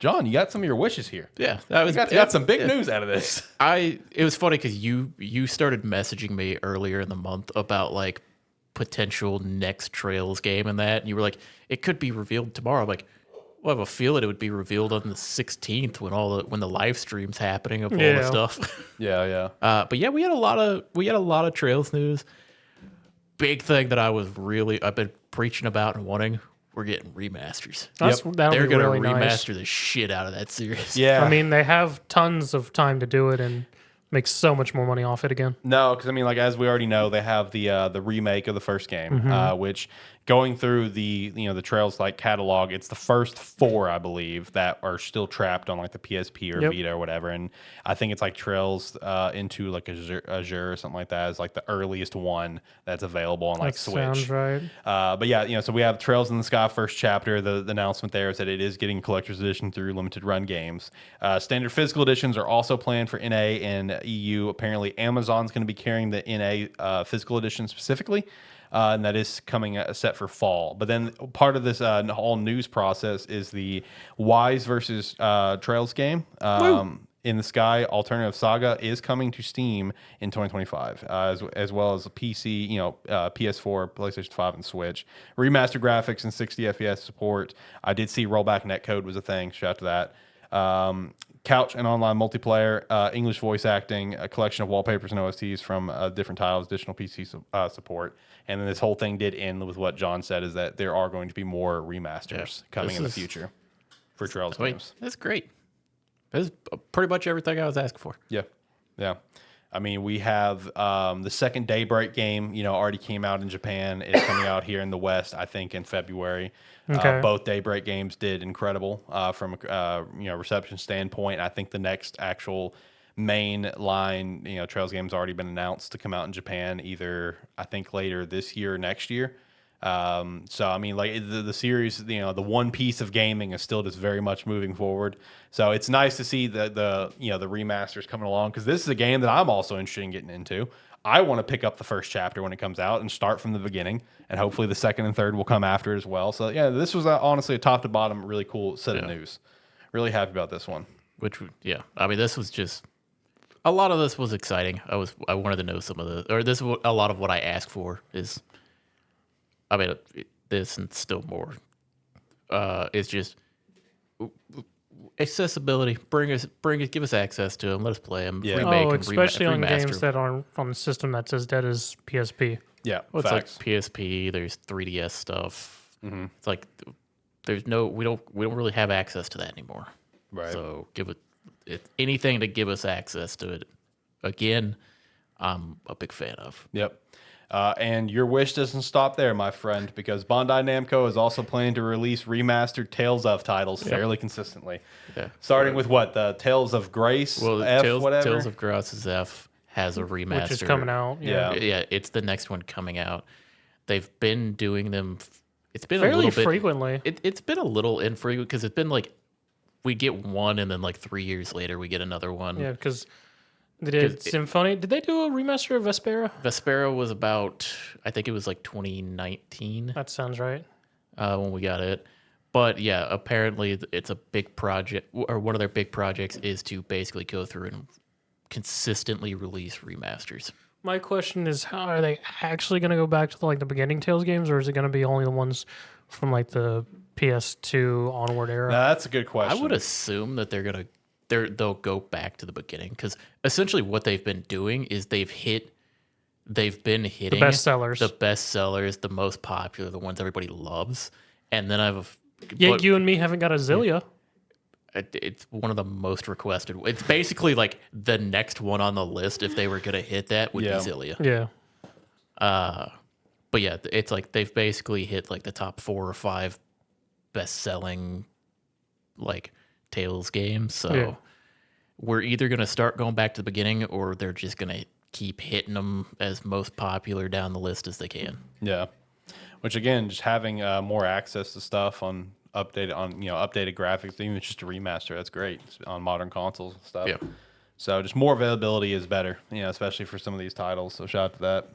John, you got some of your wishes here. Yeah, that was You got some big news out of this. It was funny because you started messaging me earlier in the month about like potential next Trails game and that, and you were like, it could be revealed tomorrow. I'm like, well, I have a feeling it would be revealed on the 16th when the live stream's happening of all the stuff. Yeah. But yeah, we had a lot of Trails news. Big thing that I've been preaching about and wanting. We're getting remasters. They're going to really remaster nice. the shit out of that series. Yeah. I mean, they have tons of time to do it and make so much more money off it again. No, because I mean, like as we already know, they have the remake of the first game, which going through the Trails like catalog, it's the first 4 I believe that are still trapped on like the PSP or Vita or whatever, and I think it's like Trails into like Azure or something like that is like the earliest one that's available on like That Switch. sounds right. But yeah, so we have Trails in the Sky first chapter. The announcement there is that it is getting collector's edition through limited run games. Standard physical editions are also planned for NA and EU. Apparently, Amazon's going to be carrying the NA physical edition specifically. And that is coming set for fall. But then part of this whole news process is the Wise versus Trails game. In the Sky Alternative Saga is coming to Steam in 2025, as well as a PC, PS4, PlayStation 5, and Switch. Remastered graphics and 60 FPS support. I did see rollback netcode was a thing. Shout out to that. Couch and online multiplayer, English voice acting, a collection of wallpapers and OSTs from different titles, additional PC support. And then this whole thing did end with what John said, is that there are going to be more remasters coming in the future for Trails games. That's great. That's pretty much everything I was asking for. Yeah. I mean, we have the second Daybreak game, already came out in Japan. It's coming out here in the West, I think, in February. Okay. Both Daybreak games did incredible from a reception standpoint. I think the next actual main line, Trails game's already been announced to come out in Japan either, I think, later this year or next year. So I mean, like the series, the one piece of gaming is still just very much moving forward. So it's nice to see the remasters coming along, because this is a game that I'm also interested in getting into. I want to pick up the first chapter when it comes out and start from the beginning, and hopefully the second and third will come after as well. So yeah, this was honestly a top to bottom really cool set of news. Really happy about this one. I mean, this was just a lot of this was exciting. I wanted to know some of a lot of what I asked for is. I mean, this and still more. It's just accessibility. Give us access to them. Let us play them. Yeah. Especially on remaster. games that aren't on the system that says dead as PSP. Yeah, Well, it's like PSP. There's 3DS stuff. It's like we don't really have access to that anymore. Right. So give it anything to give us access to it. Again, I'm a big fan of. Yep. And your wish doesn't stop there, my friend, because Bandai Namco is also planning to release remastered Tales of titles fairly consistently. Yeah. Starting with what? The Tales of Grace? Well, F, whatever? Tales of Grace's F has a remaster. Which is coming out. Yeah. Yeah, it's the next one coming out. They've been doing them. It's been Fairly a little bit frequently. It's been a little infrequent because it's been like we get one and then like 3 years later we get another one. Yeah, because they did Symphony. Did they do a remaster of Vespera? Vespera was about, I think it was like 2019 That sounds right. when we got it. But yeah, apparently it's a big project, or one of their big projects is to basically go through and consistently release remasters. My question is, how are they actually going to go back to the beginning Tales games, or is it going to be only the ones from like the PS2 onward era? No, that's a good question. I would assume that they'll go back to the beginning, because essentially what they've been doing is they've been hitting The best sellers, the most popular, the ones everybody loves, and then Yet you and me haven't got a Zillia. It's one of the most requested. It's basically like the next one on the list if they were gonna hit that would be Zillia. Yeah. But yeah, it's like they've basically hit like the top 4 or 5 best-selling like Tales games. So we're either gonna start going back to the beginning, or they're just gonna keep hitting them as most popular down the list as they can. Yeah. Which again, just having more access to stuff on updated graphics, even if it's just a remaster, that's great on modern consoles and stuff. Yeah. So just more availability is better, especially for some of these titles. So shout out to that.